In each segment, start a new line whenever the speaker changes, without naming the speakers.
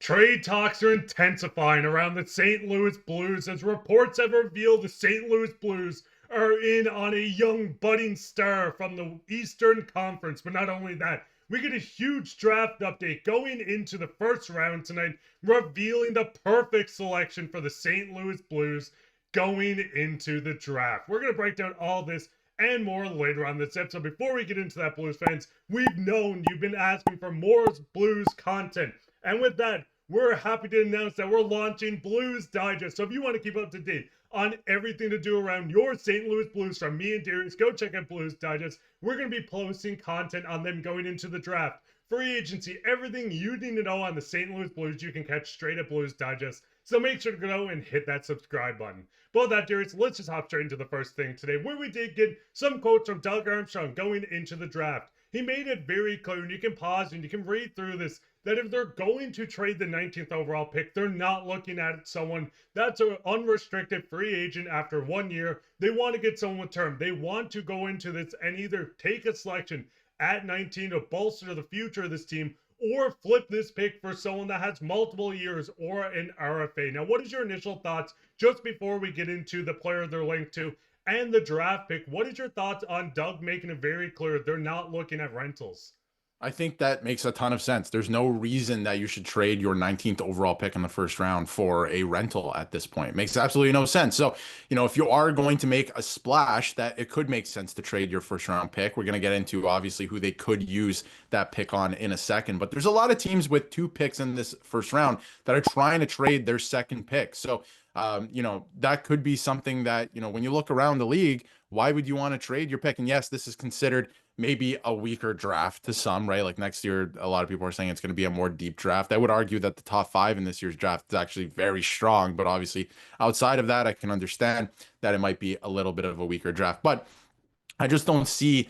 Trade talks are intensifying around the St. Louis Blues as reports have revealed the St. Louis Blues are in on a young budding star from the Eastern Conference. But not only that, we get a huge draft update going into the first round tonight, revealing the perfect selection for the St. Louis Blues going into the draft. We're going to break down all this and more later on this episode. Before we get into that, Blues fans, we've known you've been asking for more Blues content. And with that, we're happy to announce that we're launching Blues Digest. So if you want to keep up to date on everything to do around your St. Louis Blues from me and Darius, go check out Blues Digest. We're going to be posting content on them going into the draft, free agency, everything you need to know on the St. Louis Blues you can catch straight at Blues Digest. So make sure to go and hit that subscribe button. But with that, Darius, let's just hop straight into the first thing today, where we did get some quotes from Doug Armstrong going into the draft. He made it very clear, and you can pause and you can read through this, that if they're going to trade the 19th overall pick, they're not looking at someone that's an unrestricted free agent after 1 year. They want to get someone with term. They want to go into this and either take a selection at 19 to bolster the future of this team, or flip this pick for someone that has multiple years or an RFA. Now, what is your initial thoughts just before we get into the player they're linked to and the draft pick? What is your thoughts on Doug making it very clear they're not looking at rentals?
I think that makes a ton of sense. There's no reason that you should trade your 19th overall pick in the first round for a rental at this point. It makes absolutely no sense. So, if you are going to make a splash, that it could make sense to trade your first round pick. We're going to get into obviously who they could use that pick on in a second, but there's a lot of teams with 2 picks in this first round that are trying to trade their second pick. So, that could be something that, when you look around the league, why would you want to trade your pick? And yes, this is considered maybe a weaker draft to some, right? Like next year, a lot of people are saying it's going to be a more deep draft. I would argue that the top 5 in this year's draft is actually very strong, but obviously outside of that, I can understand that it might be a little bit of a weaker draft, but I just don't see,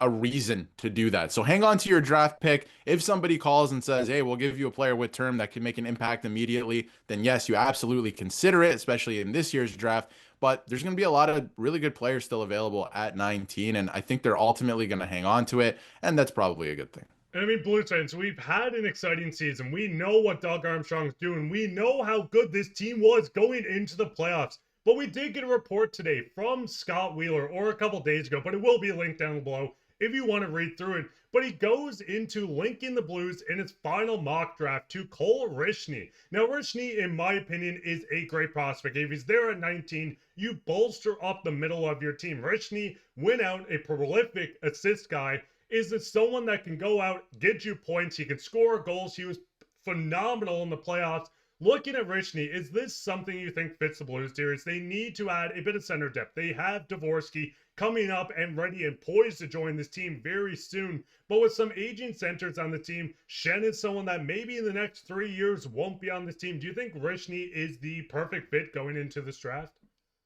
a reason to do that. So hang on to your draft pick. If somebody calls and says, hey, we'll give you a player with term that can make an impact immediately, then yes, you absolutely consider it, especially in this year's draft. But there's going to be a lot of really good players still available at 19, and I think they're ultimately going to hang on to it, and that's probably a good thing.
I mean, Blues fans, we've had an exciting season. We know what Doug Armstrong's doing. We know how good this team was going into the playoffs. But we did get a report today from Scott Wheeler, or a couple days ago, but it will be linked down below if you want to read through it. But he goes into linking the Blues in its final mock draft to Cole Reschny. Now, Reschny, in my opinion, is a great prospect. If he's there at 19, you bolster up the middle of your team. Reschny went out a prolific assist guy. Is it someone that can go out, get you points? He can score goals. He was phenomenal in the playoffs. Looking at Reschny, is this something you think fits the Blues, Darius? They need to add a bit of center depth. They have Dvorsky coming up and ready and poised to join this team very soon. But with some aging centers on the team, Shen is someone that maybe in the next 3 years won't be on this team. Do you think Reschny is the perfect fit going into this draft?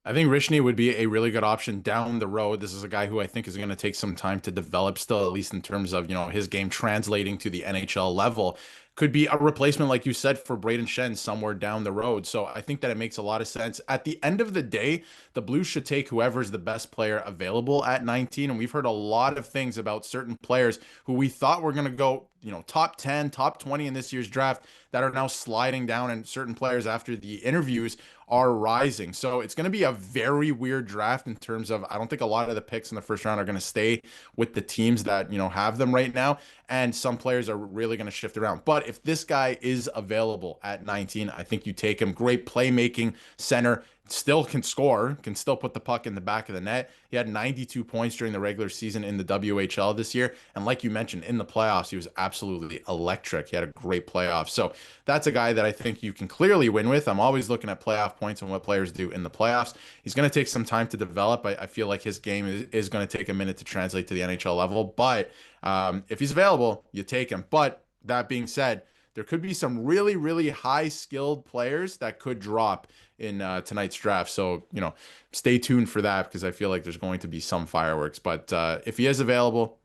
I think Reschny would be a really good option down the road. This is a guy who I think is going to take some time to develop still, at least in terms of, his game translating to the NHL level. Could be a replacement, like you said, for Braden Shen somewhere down the road. So I think that it makes a lot of sense. At the end of the day, the Blues should take whoever's the best player available at 19. And we've heard a lot of things about certain players who we thought were going to go, top 10, top 20 in this year's draft that are now sliding down, and certain players after the interviews are rising. So it's going to be a very weird draft in terms of, I don't think a lot of the picks in the first round are going to stay with the teams that, have them right now. And some players are really going to shift around. But if this guy is available at 19, I think you take him. Great playmaking center, still can score, can still put the puck in the back of the net. He had 92 points during the regular season in the WHL this year. And like you mentioned, in the playoffs, he was absolutely electric. He had a great playoff. So that's a guy that I think you can clearly win with. I'm always looking at playoff points and what players do in the playoffs. He's going to take some time to develop. I feel like his game is going to take a minute to translate to the NHL level. But if he's available, you take him. But that being said, there could be some really, really high skilled players that could drop in tonight's draft. So, stay tuned for that, because I feel like there's going to be some fireworks. But if he is available,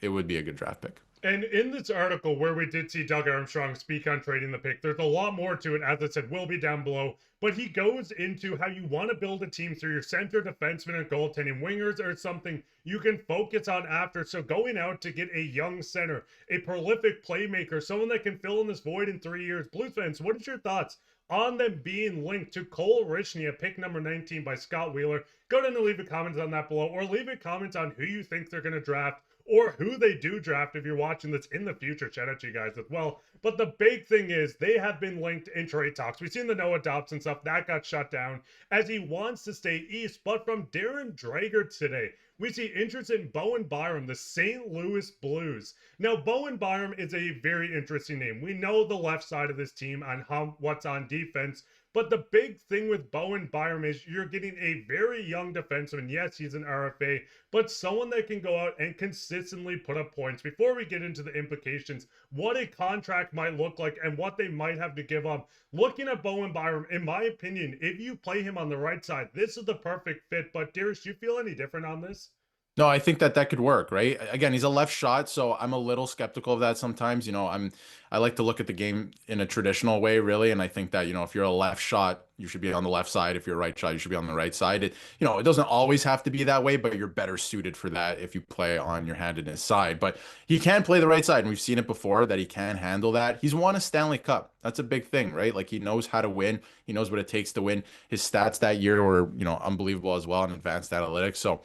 it would be a good draft pick.
And in this article, where we did see Doug Armstrong speak on trading the pick, there's a lot more to it. As I said, will be down below. But he goes into how you want to build a team so your center, defenseman, and goaltending wingers are something you can focus on after. So going out to get a young center, a prolific playmaker, someone that can fill in this void in 3 years. Blues fans, what is your thoughts on them being linked to Cole Reschny at pick number 19 by Scott Wheeler? Go down and leave a comment on that below, or leave a comment on who you think they're going to draft, or who they do draft if you're watching this in the future. Shout out to you guys as well. But the big thing is they have been linked in trade talks. We've seen the Noah Dobson stuff. That got shut down as he wants to stay east. But from Darren Dreger today, we see interest in Bowen Byram, the St. Louis Blues. Now, Bowen Byram is a very interesting name. We know the left side of this team and what's on defense. But the big thing with Bowen Byram is you're getting a very young defenseman. Yes, he's an RFA, but someone that can go out and consistently put up points. Before we get into the implications, what a contract might look like and what they might have to give up. Looking at Bowen Byram, in my opinion, if you play him on the right side, this is the perfect fit. But Darius, do you feel any different on this?
No, I think that that could work, right? Again, he's a left shot, so I'm a little skeptical of that sometimes. I like to look at the game in a traditional way, really, and I think that, if you're a left shot, you should be on the left side. If you're a right shot, you should be on the right side. It doesn't always have to be that way, but you're better suited for that if you play on your hand in his side. But he can play the right side, and we've seen it before that he can handle that. He's won a Stanley Cup. That's a big thing, right? Like he knows how to win. He knows what it takes to win. His stats that year were, unbelievable as well in advanced analytics. So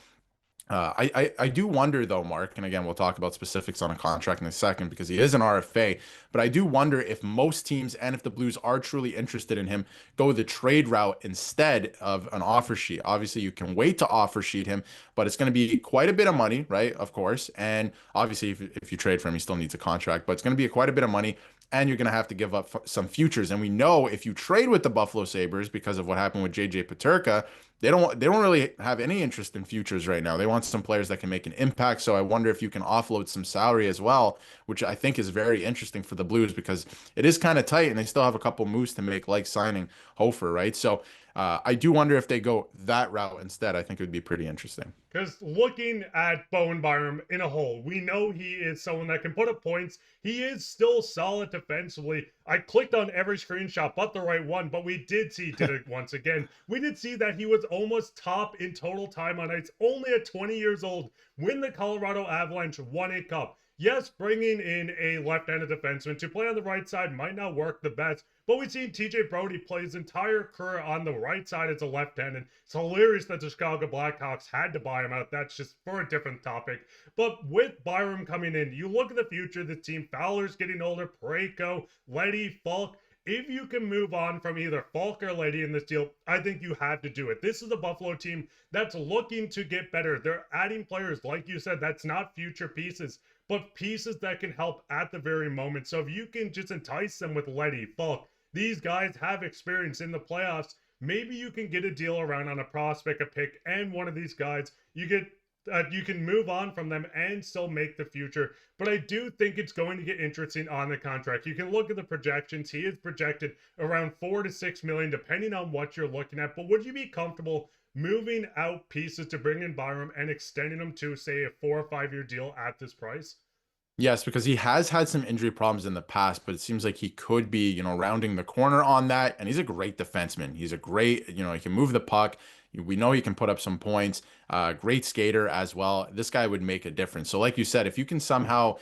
I do wonder though, Mark, and again, we'll talk about specifics on a contract in a second because he is an RFA, but I do wonder if most teams and if the Blues are truly interested in him, go the trade route instead of an offer sheet. Obviously, you can wait to offer sheet him, but it's going to be quite a bit of money, right? Of course. And obviously, if you trade for him, he still needs a contract, but it's going to be quite a bit of money. And you're going to have to give up some futures. And we know if you trade with the Buffalo Sabres because of what happened with JJ Peterka, they don't really have any interest in futures right now. They want some players that can make an impact. So I wonder if you can offload some salary as well, which I think is very interesting for the Blues because it is kind of tight and they still have a couple moves to make, like signing Hofer, right? So I do wonder if they go that route instead. I think it would be pretty interesting.
Because looking at Bowen Byram in a whole, we know he is someone that can put up points. He is still solid defensively. I clicked on every screenshot but the right one, but we did it once again. We did see that he was almost top in total time on ice, only at 20 years old, when the Colorado Avalanche won a cup. Yes, bringing in a left-handed defenseman to play on the right side might not work the best, but we've seen TJ Brodie play his entire career on the right side as a left-handed. It's hilarious that the Chicago Blackhawks had to buy him out. That's just for a different topic. But with Byram coming in, you look at the future of the team. Fowler's getting older, Parayko, Leddy, Falk. If you can move on from either Falk or Leddy in this deal, I think you have to do it. This is a Buffalo team that's looking to get better. They're adding players, like you said, that's not future pieces, but pieces that can help at the very moment. So if you can just entice them with Leddy, Falk, these guys have experience in the playoffs. Maybe you can get a deal around on a prospect, a pick, and one of these guys. You can move on from them and still make the future. But I do think it's going to get interesting on the contract. You can look at the projections. He is projected around 4 to 6 million, depending on what you're looking at. But would you be comfortable moving out pieces to bring in Byram and extending them to, say, a 4 or 5 year deal at this price?
Yes, because he has had some injury problems in the past, but it seems like he could be, rounding the corner on that. And he's a great defenseman. He's a great, he can move the puck. We know he can put up some points. Great skater as well. This guy would make a difference. So, like you said, if you can somehow,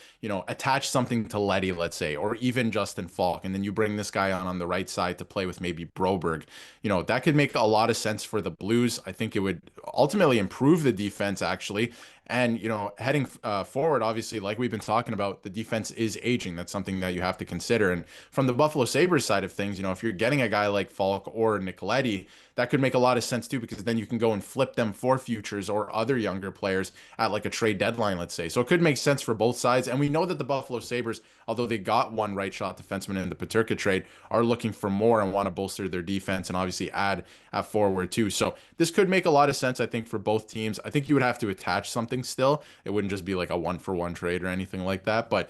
attach something to Leddy, let's say, or even Justin Falk, and then you bring this guy on the right side to play with maybe Broberg, that could make a lot of sense for the Blues. I think it would ultimately improve the defense, actually. And, heading forward, obviously, like we've been talking about, the defense is aging. That's something that you have to consider. And from the Buffalo Sabres side of things, if you're getting a guy like Falk or Nicoletti, that could make a lot of sense too, because then you can go and flip them for futures or other younger players at like a trade deadline, let's say. So it could make sense for both sides. And we know that the Buffalo Sabres, although they got one right shot defenseman in the Peterka trade, are looking for more and want to bolster their defense and obviously add at forward too. So this could make a lot of sense, I think, for both teams. I think you would have to attach something still. It wouldn't just be like a 1-for-1 trade or anything like that, but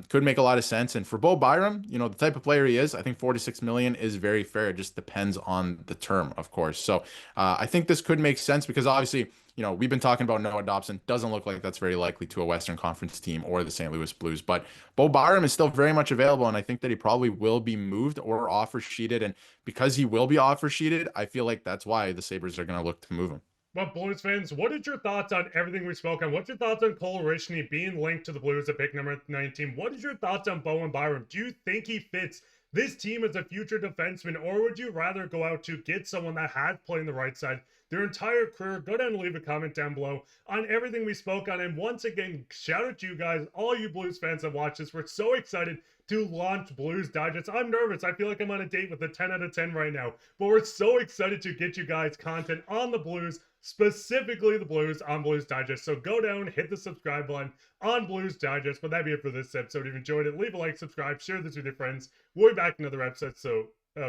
could make a lot of sense. And for Bo Byram, the type of player he is, I think 4 to 6 million is very fair. It just depends on the term, of course. So I think this could make sense because obviously you know, we've been talking about Noah Dobson. Doesn't look like that's very likely to a Western Conference team or the St. Louis Blues. But Bowen Byram is still very much available, and I think that he probably will be moved or offer sheeted. And because he will be offer sheeted, I feel like that's why the Sabres are going to look to move him.
But Blues fans, what is your thoughts on everything we spoke on? What's your thoughts on Cole Reschny being linked to the Blues at pick number 19? What is your thoughts on Bowen Byram? Do you think he fits this team as a future defenseman, or would you rather go out to get someone that has played on the right side their entire career? Go down and leave a comment down below on everything we spoke on. And once again, shout out to you guys, all you Blues fans that watch this. We're so excited to launch Blues Digest. I'm nervous. I feel like I'm on a date with a 10 out of 10 right now. But we're so excited to get you guys content on the Blues, specifically the Blues on Blues Digest. So go down, hit the subscribe button on Blues Digest. But that'd be it for this episode. If you enjoyed it, leave a like, subscribe, share this with your friends. We'll be back in another episode, so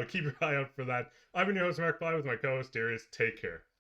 keep your eye out for that. I've been your host, Mark Pye, with my co-host, Darius. Take care.